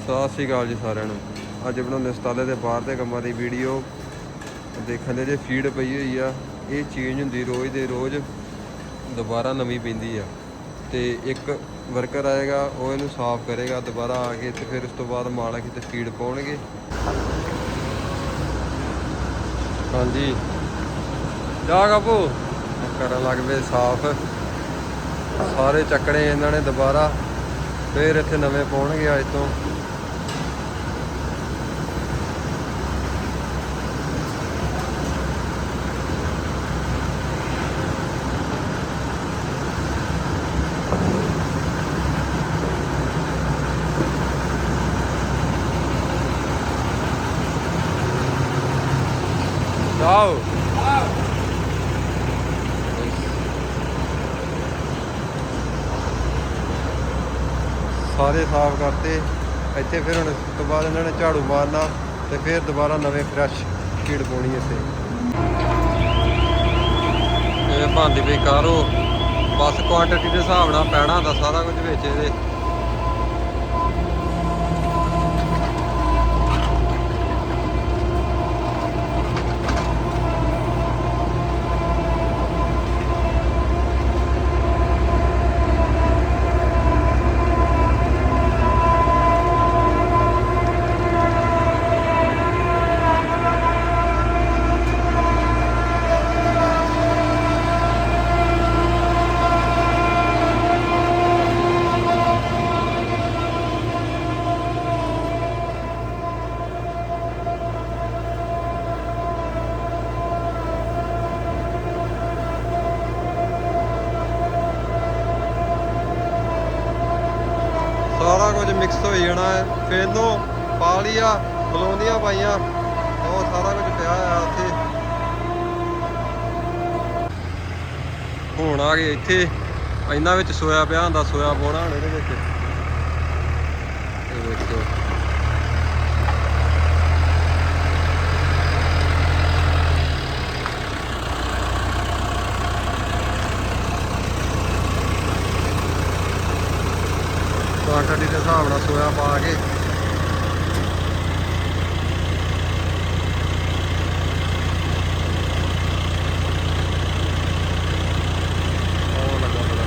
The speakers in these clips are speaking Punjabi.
ਸਤਿ ਸ਼੍ਰੀ ਅਕਾਲ ਜੀ ਸਾਰਿਆਂ ਨੂੰ। ਅੱਜ ਬਣਾਉਂਦੇ ਸਤਾਲੇ ਦੇ ਬਾਹਰ ਦੇ ਕੰਮਾਂ ਦੀ ਵੀਡੀਓ। ਦੇਖਣ ਦੇ ਜੇ ਫੀਡ ਪਈ ਹੋਈ ਆ, ਇਹ ਚੇਂਜ ਹੁੰਦੀ ਰੋਜ਼ ਦੇ ਰੋਜ਼, ਦੁਬਾਰਾ ਨਵੀਂ ਪੈਂਦੀ ਆ। ਤੇ ਇੱਕ ਵਰਕਰ ਆਏਗਾ, ਉਹ ਇਹਨੂੰ ਸਾਫ਼ ਕਰੇਗਾ ਦੁਬਾਰਾ ਆ ਕੇ, ਤੇ ਫਿਰ ਉਸ ਤੋਂ ਬਾਅਦ ਮਾਲਕ ਤੇ ਫੀਡ ਪਾਉਣਗੇ। ਹਾਂਜੀ ਜਾ ਕਾਬੂ ਕਰਨ ਲੱਗ ਪਏ ਸਾਫ਼, ਸਾਰੇ ਚੱਕਣੇ ਇਹਨਾਂ ਨੇ ਦੁਬਾਰਾ, ਫਿਰ ਇੱਥੇ ਨਵੇਂ ਪਾਉਣਗੇ ਅੱਜ ਤੋਂ। ਜਾਓ ਸਾਰੇ ਸਾਫ਼ ਕਰਤੇ ਇੱਥੇ। ਫਿਰ ਹੁਣ ਉਸ ਤੋਂ ਬਾਅਦ ਇਹਨਾਂ ਨੇ ਝਾੜੂ ਮਾਰਨਾ ਤੇ ਫਿਰ ਦੁਬਾਰਾ ਨਵੇਂ ਫਰੈਸ਼ ਫੀਡ ਪਾਉਣੀ ਇੱਥੇ। ਇਹ ਭਾਂਦੀ ਪਈ ਕਾਰੋ, ਬਸ ਕੁਆਂਟੀਟੀ ਦੇ ਹਿਸਾਬ ਨਾਲ ਪੈਣਾ ਹੁੰਦਾ ਸਾਰਾ ਕੁਝ ਵਿੱਚ ਇਹਦੇ। ਸਾਰਾ ਕੁਝ ਮਿਕਸ ਹੋ ਜਾਣਾ ਹੈ। ਫੇਨੋ ਪਾ ਲਿਆ, ਕਲੋਨੀਆਂ ਪਾਈਆਂ, ਉਹ ਸਾਰਾ ਕੁਝ ਪਿਆ ਆ ਉੱਥੇ। ਹੁਣ ਆ ਗਏ ਇੱਥੇ, ਇਹਨਾਂ ਵਿੱਚ ਸੋਇਆ ਪਿਆ ਹੁੰਦਾ, ਸੋਇਆ ਪਾਉਣਾ ਹੁਣ ਇਹਦੇ ਵਿੱਚ। ਇਹ ਦੇਖੋ ਕੁਆਂਟੀਟੀ ਦੇ ਹਿਸਾਬ ਨਾਲ ਸੋਇਆ ਪਾ ਕੇ। ਉਹ ਲੱਗਾ ਪਤਾ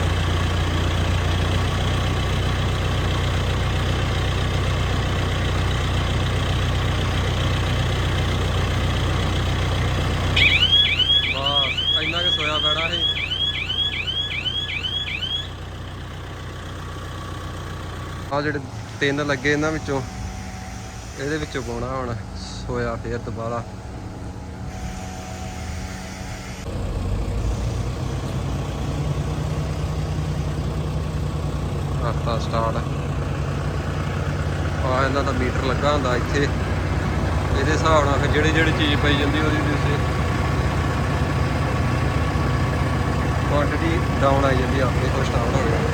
ਬਸ ਇੰਨਾ ਕਿ ਸੋਇਆ ਪੈਣਾ ਸੀ। ਆ ਜਿਹੜੇ ਤਿੰਨ ਲੱਗੇ ਇਹਨਾਂ ਵਿੱਚੋਂ, ਇਹਦੇ ਵਿੱਚੋਂ ਪਾਉਣਾ ਹੁਣ ਸੋਇਆ ਫੇਰ ਦੁਬਾਰਾ। ਕਰਤਾ ਸਟਾਰਟ। ਆ ਇਹਨਾਂ ਦਾ ਮੀਟਰ ਲੱਗਾ ਹੁੰਦਾ ਇੱਥੇ, ਇਹਦੇ ਹਿਸਾਬ ਨਾਲ ਫਿਰ ਜਿਹੜੀ ਜਿਹੜੀ ਚੀਜ਼ ਪਈ ਜਾਂਦੀ ਉਹਦੀ ਕੁਆਂਟੀਟੀ ਡਾਊਨ ਆਈ ਜਾਂਦੀ, ਆਪੇ ਤੋਂ ਸਟਾਰਟ ਹੋ ਗਿਆ।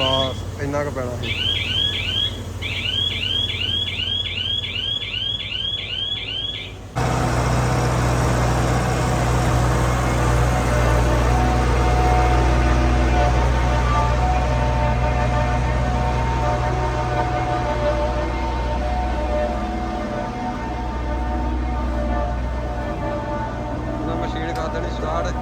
ਬਸ ਇੰਨਾ ਕੁ ਪੈਣਾ ਸੀ। ਮਸ਼ੀਨ ਕਰ ਦੇਣੀ ਸਟਾਰਟ।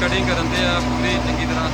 ਕਟਿੰਗ ਕਰਨ ਤੇ ਆ ਪੂਰੀ ਚੰਗੀ ਤਰ੍ਹਾਂ।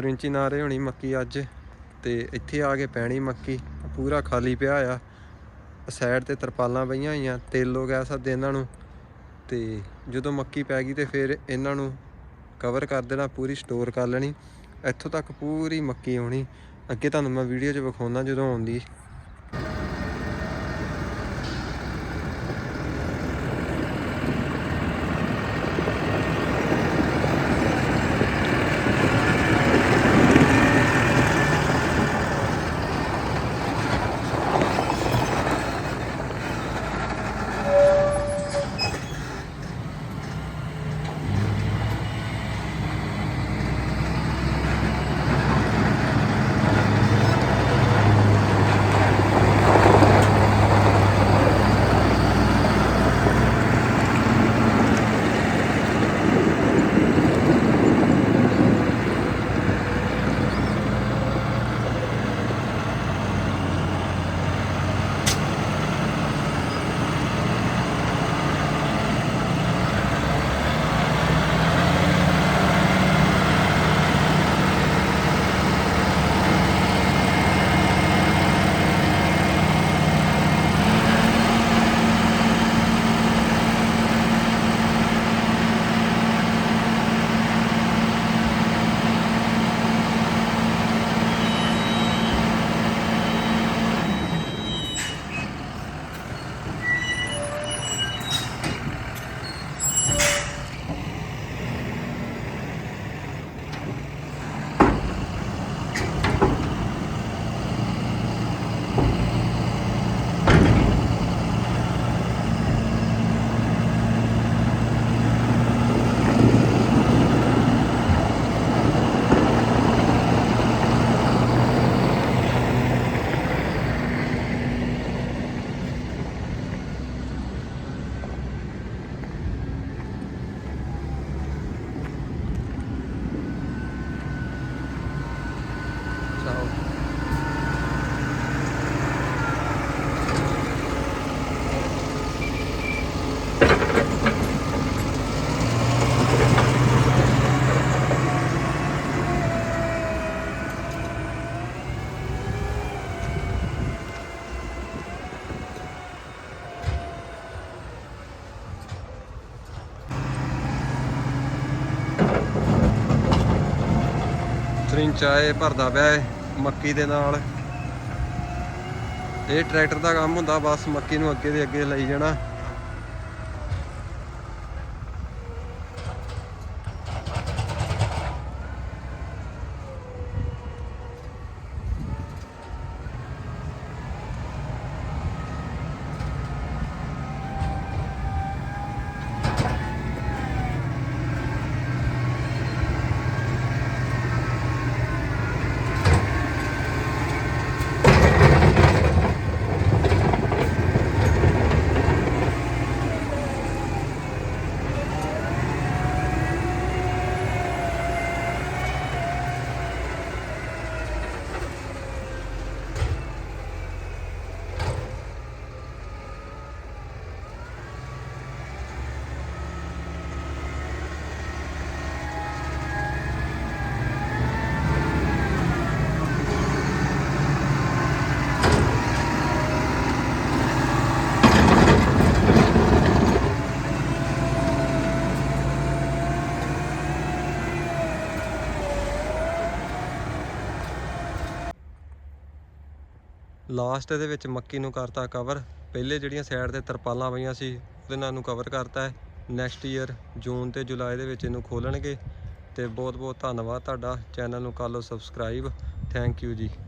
70 ਇੰਚੀ ਨਾ ਰਹੇ ਹੋਣੀ ਮੱਕੀ ਅੱਜ, ਤੇ ਇੱਥੇ ਆ ਕੇ ਪੈਣੀ ਮੱਕੀ। ਪੂਰਾ ਖਾਲੀ ਪਿਆ ਆ, ਸਾਈਡ ਤੇ ਤਰਪਾਲਾਂ ਪਈਆਂ ਹੋਈਆਂ, ਤੇਲੋ ਕਹਿ ਸਕਦੇ ਇਹਨਾਂ ਨੂੰ। ਤੇ ਜਦੋਂ ਮੱਕੀ ਪੈ ਗਈ ਤੇ ਫਿਰ ਇਹਨਾਂ ਨੂੰ ਕਵਰ ਕਰ ਦੇਣਾ, ਪੂਰੀ ਸਟੋਰ ਕਰ ਲੈਣੀ। ਇੱਥੋਂ ਤੱਕ ਪੂਰੀ ਮੱਕੀ ਆਉਣੀ। ਅੱਗੇ ਤੁਹਾਨੂੰ ਮੈਂ ਵੀਡੀਓ 'ਚ ਵਿਖਾਉਣਾ ਜਦੋਂ ਆਉਂਦੀ। ਚਾਏ ਭਰਦਾ ਪਿਆ ਮੱਕੀ ਦੇ ਨਾਲ। ਇਹ ਟਰੈਕਟਰ ਦਾ ਕੰਮ ਹੁੰਦਾ, ਬਸ ਮੱਕੀ ਨੂੰ ਅੱਗੇ ਦੇ ਅੱਗੇ ਲਈ ਜਾਣਾ। ਲਾਸਟ ਦੇ ਵਿੱਚ ਮੱਕੀ ਨੂੰ ਕਰਤਾ ਕਵਰ। ਪਹਿਲੇ ਜਿਹੜੀਆਂ ਸਾਈਡ ਤੇ ਤਰਪਾਲਾਂ ਪਈਆਂ ਸੀ ਉਹਦੇ ਨਾਲ ਨੂੰ ਕਵਰ ਕਰਤਾ ਹੈ। ਨੈਕਸਟ ਈਅਰ ਜੂਨ ਤੇ ਜੁਲਾਈ ਦੇ ਵਿੱਚ ਇਹਨੂੰ ਖੋਲਣਗੇ। ਤੇ ਬਹੁਤ ਬਹੁਤ ਧੰਨਵਾਦ ਤੁਹਾਡਾ। ਚੈਨਲ ਨੂੰ ਕਰ ਲਓ ਸਬਸਕ੍ਰਾਈਬ। ਥੈਂਕ ਯੂ ਜੀ।